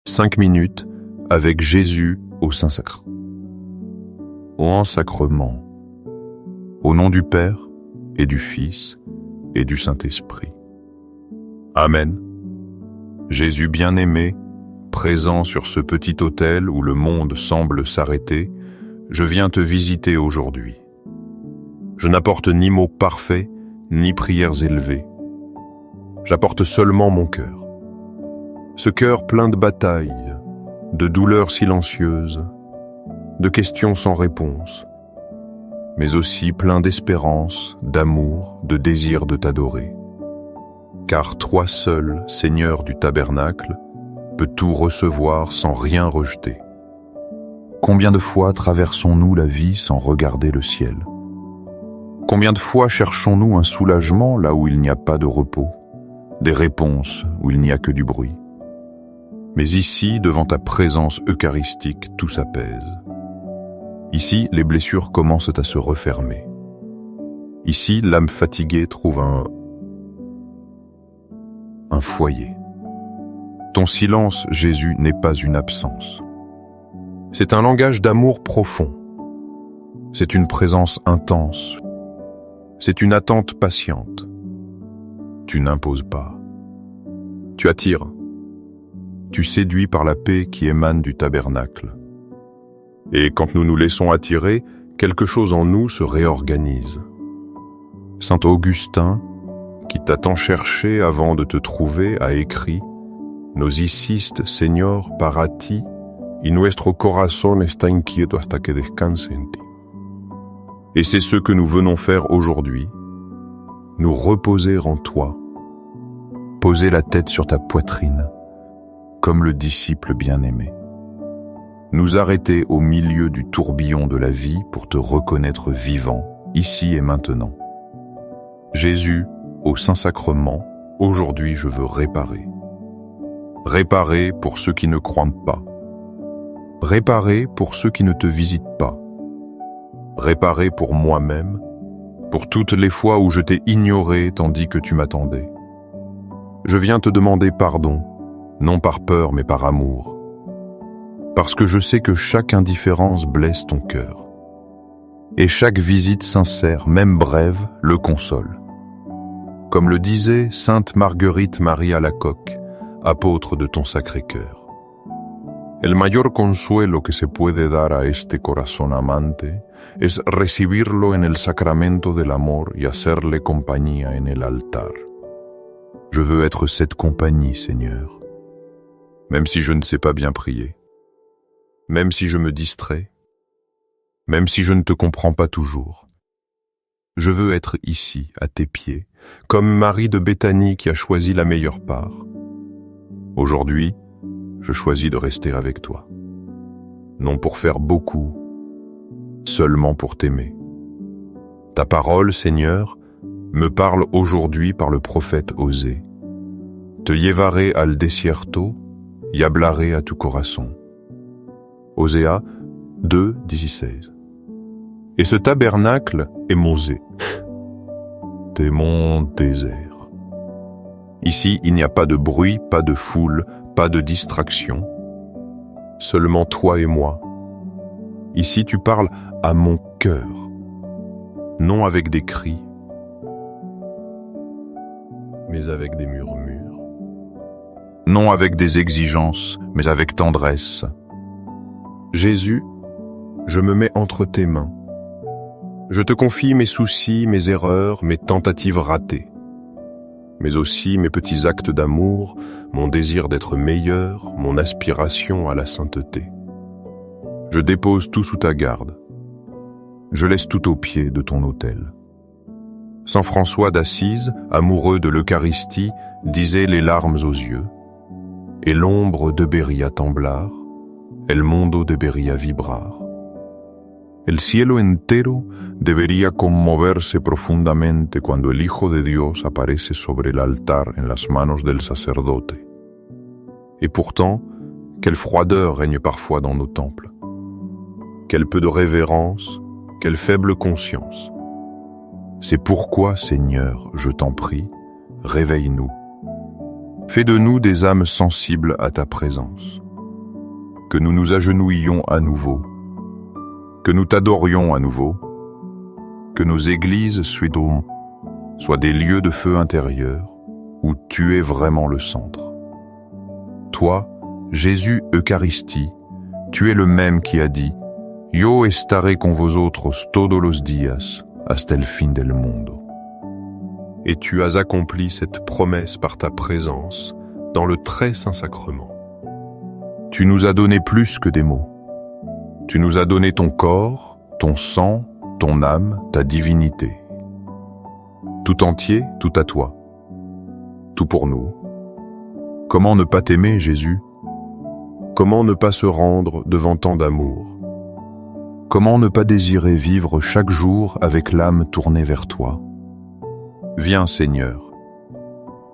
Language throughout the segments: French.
5 minutes avec Jésus au Saint-Sacre. Ô en-sacrement, au nom du Père et du Fils et du Saint-Esprit. Amen. Jésus bien-aimé, présent sur ce petit autel où le monde semble s'arrêter, je viens te visiter aujourd'hui. Je n'apporte ni mots parfaits, ni prières élevées. J'apporte seulement mon cœur. Ce cœur plein de batailles, de douleurs silencieuses, de questions sans réponse, mais aussi plein d'espérance, d'amour, de désir de t'adorer. Car toi seul, Seigneur du tabernacle, peux tout recevoir sans rien rejeter. Combien de fois traversons-nous la vie sans regarder le ciel? Combien de fois cherchons-nous un soulagement là où il n'y a pas de repos, des réponses où il n'y a que du bruit? Mais ici, devant ta présence eucharistique, tout s'apaise. Ici, les blessures commencent à se refermer. Ici, l'âme fatiguée trouve un foyer. Ton silence, Jésus, n'est pas une absence. C'est un langage d'amour profond. C'est une présence intense. C'est une attente patiente. Tu n'imposes pas. Tu attires. Tu séduis par la paix qui émane du tabernacle. Et quand nous nous laissons attirer, quelque chose en nous se réorganise. Saint Augustin, qui t'a tant cherché avant de te trouver, a écrit « Nos hiciste, Señor, para ti, y nuestro corazón está inquieto hasta que descanse en ti. » Et c'est ce que nous venons faire aujourd'hui, nous reposer en toi, poser la tête sur ta poitrine, comme le disciple bien-aimé. Nous arrêter au milieu du tourbillon de la vie pour te reconnaître vivant, ici et maintenant. Jésus, au Saint-Sacrement, aujourd'hui je veux réparer. Réparer pour ceux qui ne croient pas. Réparer pour ceux qui ne te visitent pas. Réparer pour moi-même, pour toutes les fois où je t'ai ignoré tandis que tu m'attendais. Je viens te demander pardon, non par peur mais par amour. Parce que je sais que chaque indifférence blesse ton cœur. Et chaque visite sincère, même brève, le console. Comme le disait Sainte Marguerite Marie Alacoque, apôtre de ton Sacré-Cœur. El mayor consuelo que se puede dar a este corazón amante es recibirlo en el sacramento del amor y hacerle compañía en el altar. Je veux être cette compagnie, Seigneur. Même si je ne sais pas bien prier, même si je me distrais, même si je ne te comprends pas toujours. Je veux être ici, à tes pieds, comme Marie de Béthanie qui a choisi la meilleure part. Aujourd'hui, je choisis de rester avec toi. Non pour faire beaucoup, seulement pour t'aimer. Ta parole, Seigneur, me parle aujourd'hui par le prophète Osée. Te llevaré al desierto, y hablaré a tu corazón. Osée 2, 16. Et ce tabernacle est Mosée. T'es mon désert. Ici, il n'y a pas de bruit, pas de foule, pas de distraction. Seulement toi et moi. Ici, tu parles à mon cœur. Non avec des cris, mais avec des murmures. Non avec des exigences, mais avec tendresse. Jésus, je me mets entre tes mains. Je te confie mes soucis, mes erreurs, mes tentatives ratées, mais aussi mes petits actes d'amour, mon désir d'être meilleur, mon aspiration à la sainteté. Je dépose tout sous ta garde. Je laisse tout au pied de ton autel. Saint François d'Assise, amoureux de l'Eucharistie, disait les larmes aux yeux. Et l'ombre debería temblar, el mundo debería vibrar. El cielo entero debería conmoverse profundamente cuando el Hijo de Dios aparece sobre el altar en las manos del sacerdote. Et pourtant, quelle froideur règne parfois dans nos temples. Quel peu de révérence, quelle faible conscience. C'est pourquoi, Seigneur, je t'en prie, réveille-nous. Fais de nous des âmes sensibles à ta présence. que nous nous agenouillions à nouveau, que nous t'adorions à nouveau, que nos églises soient des lieux de feu intérieur où tu es vraiment le centre. Toi, Jésus Eucharistie, tu es le même qui a dit « Yo estaré con vosotros todos los días hasta el fin del mundo ». Et tu as accompli cette promesse par ta présence dans le très saint sacrement. Tu nous as donné plus que des mots. Tu nous as donné ton corps, ton sang, ton âme, ta divinité. Tout entier, tout à toi. Tout pour nous. Comment ne pas t'aimer, Jésus? Comment ne pas se rendre devant tant d'amour? Comment ne pas désirer vivre chaque jour avec l'âme tournée vers toi? Viens, Seigneur,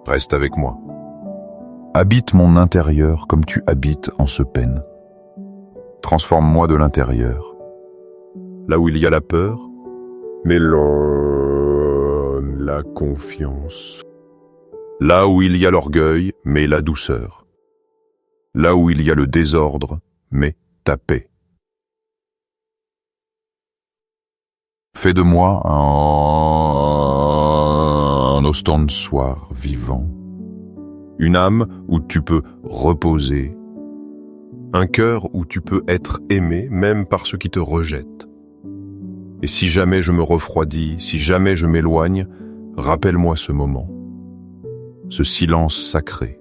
reste avec moi. Habite mon intérieur comme tu habites en ce peine. Transforme-moi de l'intérieur. Là où il y a la peur, mets-la confiance. Là où il y a l'orgueil, mets la douceur. Là où il y a le désordre, mets ta paix. Fais de moi un ostensoir vivant, une âme où tu peux reposer, un cœur où tu peux être aimé même par ceux qui te rejettent. Et si jamais je me refroidis, si jamais je m'éloigne, rappelle-moi ce moment, ce silence sacré,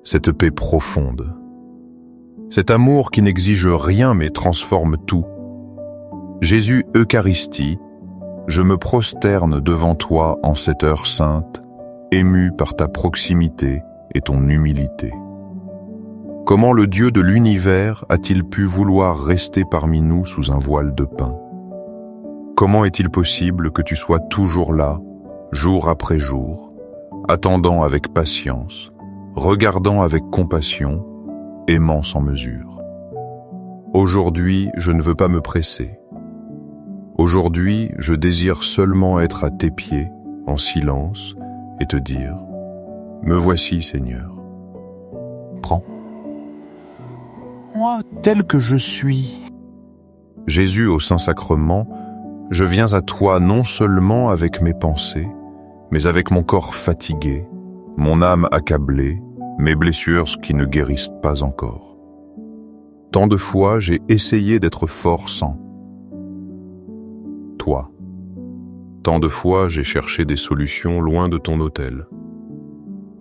cette paix profonde, cet amour qui n'exige rien mais transforme tout. Jésus Eucharistie, je me prosterne devant toi en cette heure sainte, ému par ta proximité et ton humilité. Comment le Dieu de l'univers a-t-il pu vouloir rester parmi nous sous un voile de pain? Comment est-il possible que tu sois toujours là, jour après jour, attendant avec patience, regardant avec compassion, aimant sans mesure? Aujourd'hui, je ne veux pas me presser. Aujourd'hui, je désire seulement être à tes pieds, en silence, et te dire « Me voici, Seigneur. Prends. Moi, tel que je suis. » Jésus au Saint-Sacrement, je viens à toi non seulement avec mes pensées, mais avec mon corps fatigué, mon âme accablée, mes blessures qui ne guérissent pas encore. Tant de fois, j'ai essayé d'être fort sans toi. Tant de fois, j'ai cherché des solutions loin de ton autel.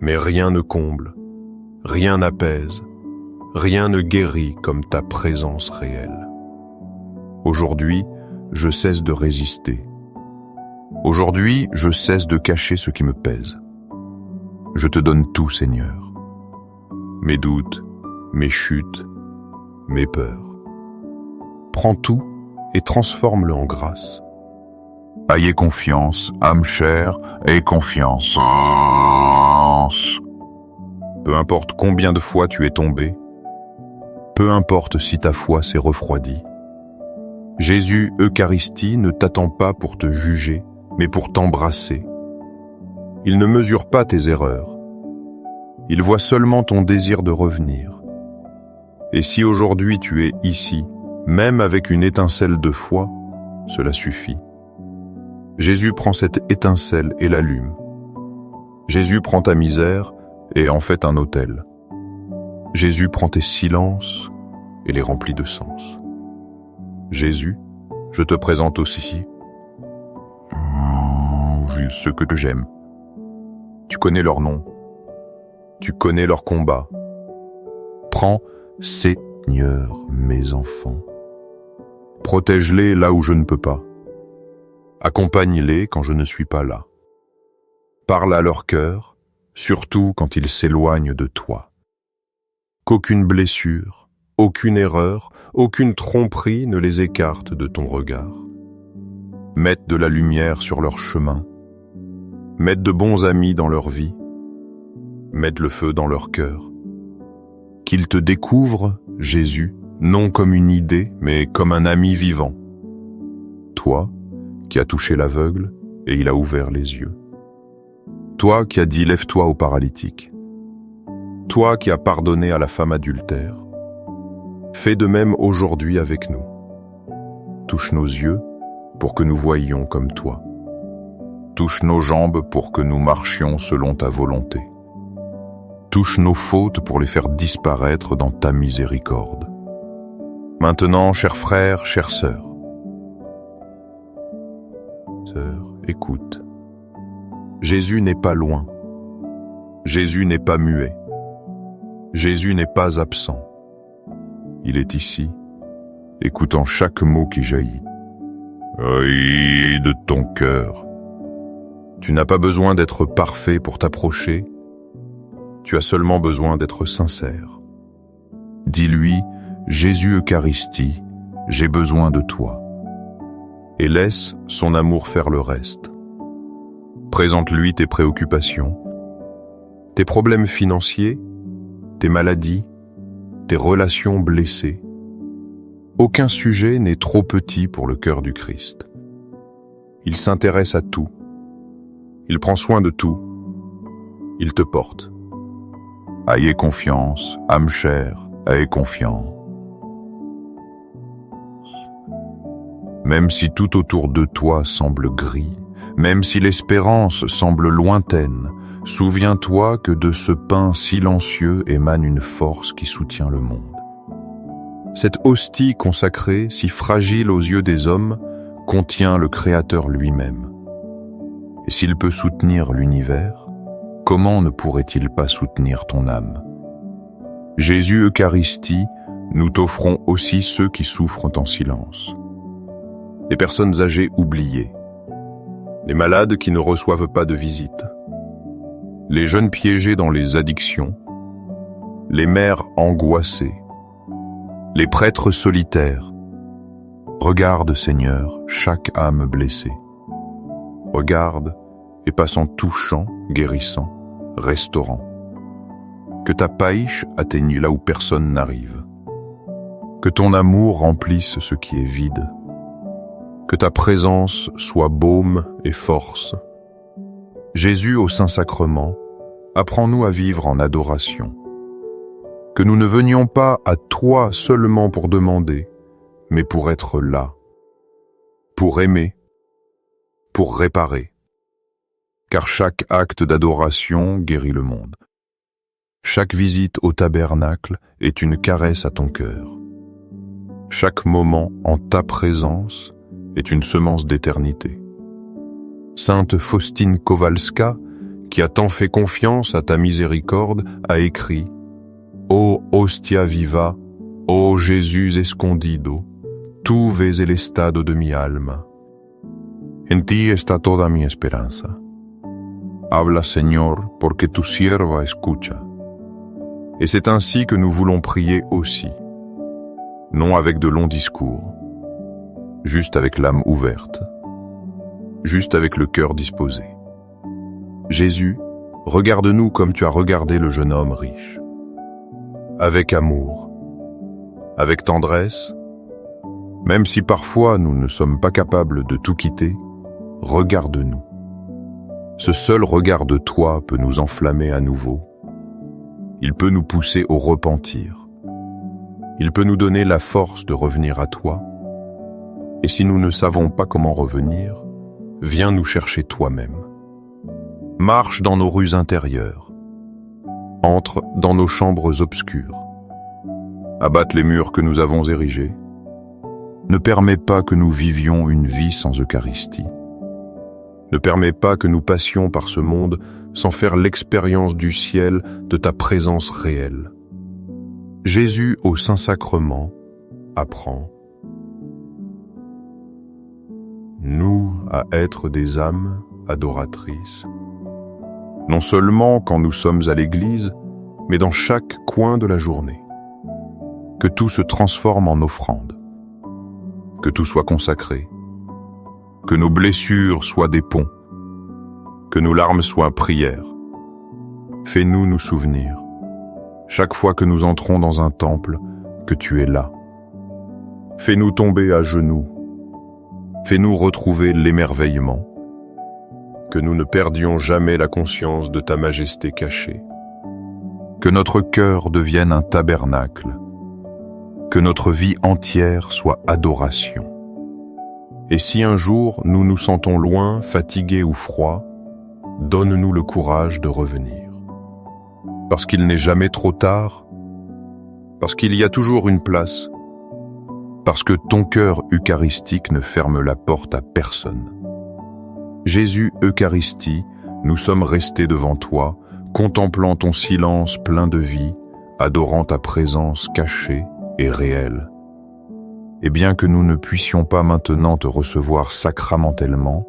Mais rien ne comble, rien n'apaise, rien ne guérit comme ta présence réelle. Aujourd'hui, je cesse de résister. Aujourd'hui, je cesse de cacher ce qui me pèse. Je te donne tout, Seigneur. Mes doutes, mes chutes, mes peurs. Prends tout et transforme-le en grâce. Ayez confiance, âme chère, aie confiance. Peu importe combien de fois tu es tombé, peu importe si ta foi s'est refroidie. Jésus Eucharistie ne t'attend pas pour te juger, mais pour t'embrasser. Il ne mesure pas tes erreurs. Il voit seulement ton désir de revenir. Et si aujourd'hui tu es ici, même avec une étincelle de foi, cela suffit. Jésus prend cette étincelle et l'allume. Jésus prend ta misère et en fait un autel. Jésus prend tes silences et les remplit de sens. Jésus, je te présente aussi ceux que j'aime. Tu connais leur nom. Tu connais leur combat. Prends, Seigneur, mes enfants. Protège-les là où je ne peux pas. Accompagne-les quand je ne suis pas là. Parle à leur cœur, surtout quand ils s'éloignent de toi. Qu'aucune blessure, aucune erreur, aucune tromperie ne les écarte de ton regard. Mette de la lumière sur leur chemin. Mette de bons amis dans leur vie. Mette le feu dans leur cœur. Qu'ils te découvrent, Jésus, non comme une idée, mais comme un ami vivant. Toi, qui as touché l'aveugle, et il a ouvert les yeux. Toi qui as dit « Lève-toi au paralytique ». Toi qui as pardonné à la femme adultère. Fais de même aujourd'hui avec nous. Touche nos yeux pour que nous voyions comme toi. Touche nos jambes pour que nous marchions selon ta volonté. Touche nos fautes pour les faire disparaître dans ta miséricorde. Maintenant, chers frères, chères sœurs, écoute. Jésus n'est pas loin. Jésus n'est pas muet. Jésus n'est pas absent. Il est ici, écoutant chaque mot qui jaillit. Oui, de ton cœur. Tu n'as pas besoin d'être parfait pour t'approcher. Tu as seulement besoin d'être sincère. Dis-lui, Jésus Eucharistie, j'ai besoin de toi. Et laisse son amour faire le reste. Présente-lui tes préoccupations, tes problèmes financiers, tes maladies, tes relations blessées. Aucun sujet n'est trop petit pour le cœur du Christ. Il s'intéresse à tout. Il prend soin de tout. Il te porte. Ayez confiance, âme chère, ayez confiance. Même si tout autour de toi semble gris, même si l'espérance semble lointaine, souviens-toi que de ce pain silencieux émane une force qui soutient le monde. Cette hostie consacrée, si fragile aux yeux des hommes, contient le Créateur lui-même. Et s'il peut soutenir l'univers, comment ne pourrait-il pas soutenir ton âme? Jésus Eucharistie, nous t'offrons aussi ceux qui souffrent en silence. Les personnes âgées oubliées, les malades qui ne reçoivent pas de visite, les jeunes piégés dans les addictions, les mères angoissées, les prêtres solitaires. Regarde, Seigneur, chaque âme blessée. Regarde et passe en touchant, guérissant, restaurant. Que ta païche atteigne là où personne n'arrive. Que ton amour remplisse ce qui est vide. Que ta présence soit baume et force. Jésus au Saint-Sacrement, apprends-nous à vivre en adoration. Que nous ne venions pas à toi seulement pour demander, mais pour être là, pour aimer, pour réparer. Car chaque acte d'adoration guérit le monde. Chaque visite au tabernacle est une caresse à ton cœur. Chaque moment en ta présence est une semence d'éternité. Sainte Faustine Kowalska, qui a tant fait confiance à ta miséricorde, a écrit « Ô hostia viva, ô Jésus escondido, tu ves el estado de mi alma. En ti está toda mi esperanza. Habla, Señor, porque tu sierva escucha. » Et c'est ainsi que nous voulons prier aussi, non avec de longs discours, juste avec l'âme ouverte, juste avec le cœur disposé. Jésus, regarde-nous comme tu as regardé le jeune homme riche. Avec amour, avec tendresse, même si parfois nous ne sommes pas capables de tout quitter, regarde-nous. Ce seul regard de toi peut nous enflammer à nouveau. Il peut nous pousser au repentir. Il peut nous donner la force de revenir à toi. Et si nous ne savons pas comment revenir, viens nous chercher toi-même. Marche dans nos rues intérieures. Entre dans nos chambres obscures. Abatte les murs que nous avons érigés. Ne permets pas que nous vivions une vie sans Eucharistie. Ne permets pas que nous passions par ce monde sans faire l'expérience du ciel de ta présence réelle. Jésus au Saint-Sacrement apprend nous à être des âmes adoratrices, non seulement quand nous sommes à l'église, mais dans chaque coin de la journée. Que tout se transforme en offrande, que tout soit consacré, que nos blessures soient des ponts, que nos larmes soient prières. Fais-nous nous souvenir, chaque fois que nous entrons dans un temple, que tu es là. Fais-nous tomber à genoux. Fais-nous retrouver l'émerveillement. Que nous ne perdions jamais la conscience de ta majesté cachée. Que notre cœur devienne un tabernacle. que notre vie entière soit adoration. Et si un jour nous nous sentons loin, fatigués ou froids, donne-nous le courage de revenir. Parce qu'il n'est jamais trop tard, parce qu'il y a toujours une place, parce que ton cœur eucharistique ne ferme la porte à personne. Jésus Eucharistie, nous sommes restés devant toi, contemplant ton silence plein de vie, adorant ta présence cachée et réelle. Et bien que nous ne puissions pas maintenant te recevoir sacramentellement,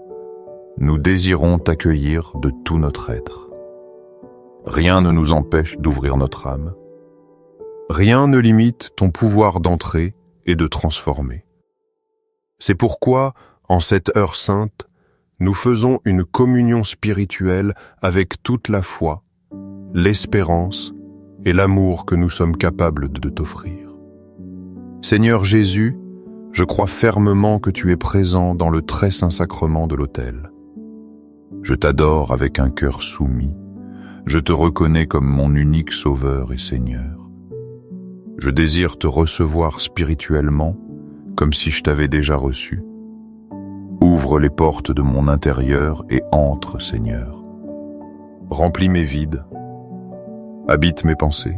nous désirons t'accueillir de tout notre être. Rien ne nous empêche d'ouvrir notre âme. Rien ne limite ton pouvoir d'entrer et de transformer. C'est pourquoi, en cette heure sainte, nous faisons une communion spirituelle avec toute la foi, l'espérance et l'amour que nous sommes capables de t'offrir. Seigneur Jésus, je crois fermement que tu es présent dans le très saint sacrement de l'autel. Je t'adore avec un cœur soumis. Je te reconnais comme mon unique Sauveur et Seigneur. Je désire te recevoir spirituellement, comme si je t'avais déjà reçu. Ouvre les portes de mon intérieur et entre, Seigneur. Remplis mes vides. Habite mes pensées.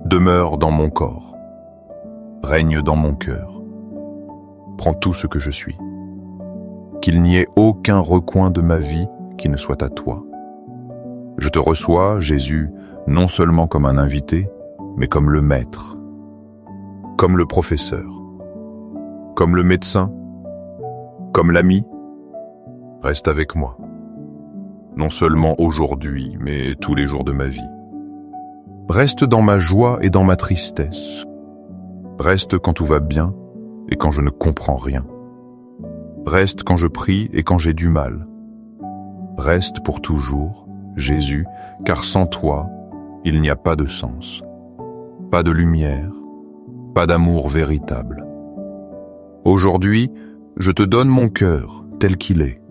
Demeure dans mon corps. Règne dans mon cœur. Prends tout ce que je suis. Qu'il n'y ait aucun recoin de ma vie qui ne soit à toi. Je te reçois, Jésus, non seulement comme un invité, mais comme le maître, comme le professeur, comme le médecin, comme l'ami. Reste avec moi, non seulement aujourd'hui, mais tous les jours de ma vie. Reste dans ma joie et dans ma tristesse. Reste quand tout va bien et quand je ne comprends rien. Reste quand je prie et quand j'ai du mal. Reste pour toujours, Jésus, car sans toi, il n'y a pas de sens, pas de lumière, pas d'amour véritable. Aujourd'hui, je te donne mon cœur tel qu'il est,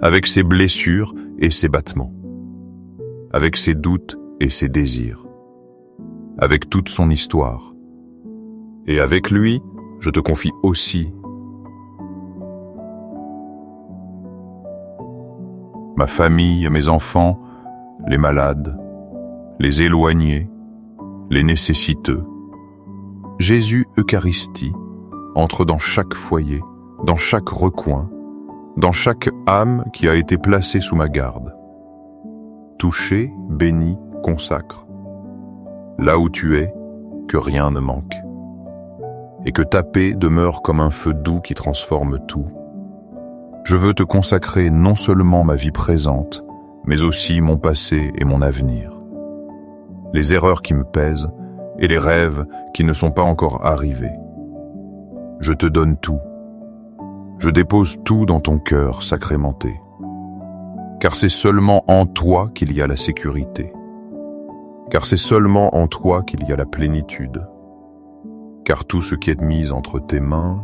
avec ses blessures et ses battements, avec ses doutes et ses désirs, avec toute son histoire. Et avec lui, je te confie aussi ma famille, mes enfants, les malades, les éloignés, les nécessiteux. Jésus Eucharistie entre dans chaque foyer, dans chaque recoin, dans chaque âme qui a été placée sous ma garde. Touché, béni, consacre. Là où tu es, que rien ne manque. Et que ta paix demeure comme un feu doux qui transforme tout. Je veux te consacrer non seulement ma vie présente, mais aussi mon passé et mon avenir. Les erreurs qui me pèsent et les rêves qui ne sont pas encore arrivés. Je te donne tout. Je dépose tout dans ton cœur sacramenté. Car c'est seulement en toi qu'il y a la sécurité. Car c'est seulement en toi qu'il y a la plénitude. Car tout ce qui est mis entre tes mains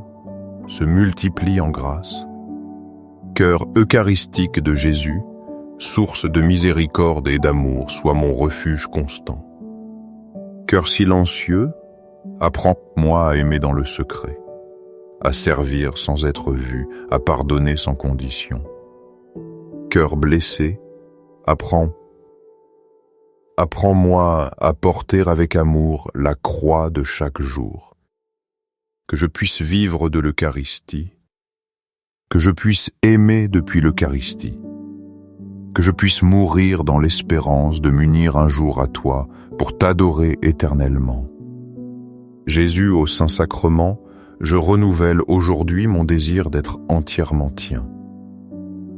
se multiplie en grâce. Cœur eucharistique de Jésus, source de miséricorde et d'amour, sois mon refuge constant. Cœur silencieux, apprends-moi à aimer dans le secret, à servir sans être vu, à pardonner sans condition. Cœur blessé, apprends-moi à porter avec amour la croix de chaque jour, que je puisse vivre de l'Eucharistie, que je puisse aimer depuis l'Eucharistie, que je puisse mourir dans l'espérance de m'unir un jour à toi pour t'adorer éternellement. Jésus au Saint-Sacrement, je renouvelle aujourd'hui mon désir d'être entièrement tien.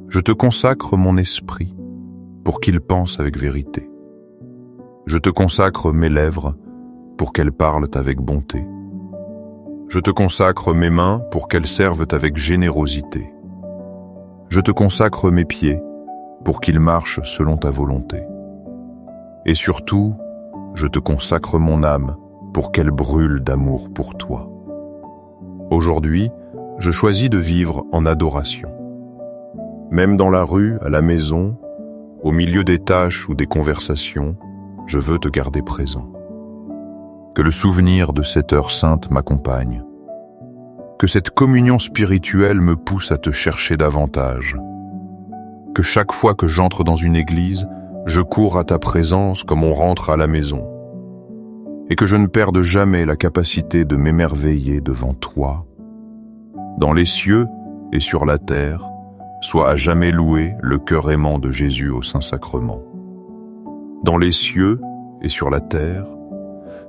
Je te consacre mon esprit pour qu'il pense avec vérité. Je te consacre mes lèvres pour qu'elles parlent avec bonté. Je te consacre mes mains pour qu'elles servent avec générosité. Je te consacre mes pieds pour qu'ils marchent selon ta volonté. Et surtout, je te consacre mon âme pour qu'elle brûle d'amour pour toi. Aujourd'hui, je choisis de vivre en adoration. Même dans la rue, à la maison, au milieu des tâches ou des conversations, je veux te garder présent. Que le souvenir de cette heure sainte m'accompagne. Que cette communion spirituelle me pousse à te chercher davantage. Que chaque fois que j'entre dans une église, je cours à ta présence comme on rentre à la maison. Et que je ne perde jamais la capacité de m'émerveiller devant toi. Dans les cieux et sur la terre, soit à jamais loué le cœur aimant de Jésus au Saint-Sacrement. Dans les cieux et sur la terre,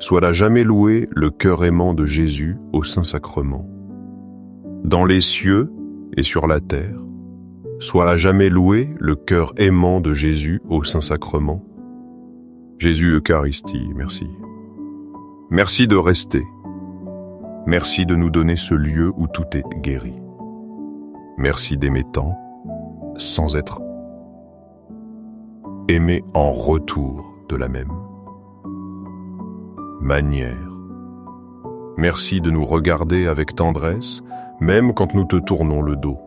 soit à jamais loué le cœur aimant de Jésus au Saint-Sacrement. Dans les cieux et sur la terre, soit à jamais loué le cœur aimant de Jésus au Saint-Sacrement. Jésus Eucharistie, merci. Merci de rester. Merci de nous donner ce lieu où tout est guéri. Merci d'aimer tant, sans être aimé en retour de la même manière. Merci de nous regarder avec tendresse, même quand nous te tournons le dos.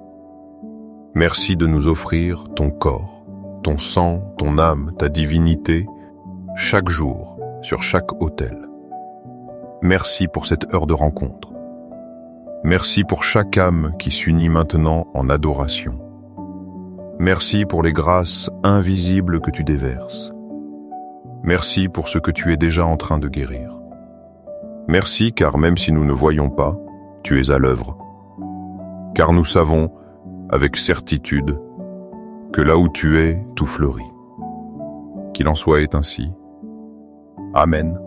Merci de nous offrir ton corps, ton sang, ton âme, ta divinité, chaque jour, sur chaque autel. Merci pour cette heure de rencontre. Merci pour chaque âme qui s'unit maintenant en adoration. Merci pour les grâces invisibles que tu déverses. Merci pour ce que tu es déjà en train de guérir. Merci car même si nous ne voyons pas, tu es à l'œuvre. Car nous savons, avec certitude, que là où tu es, tout fleurit. Qu'il en soit ainsi. Amen.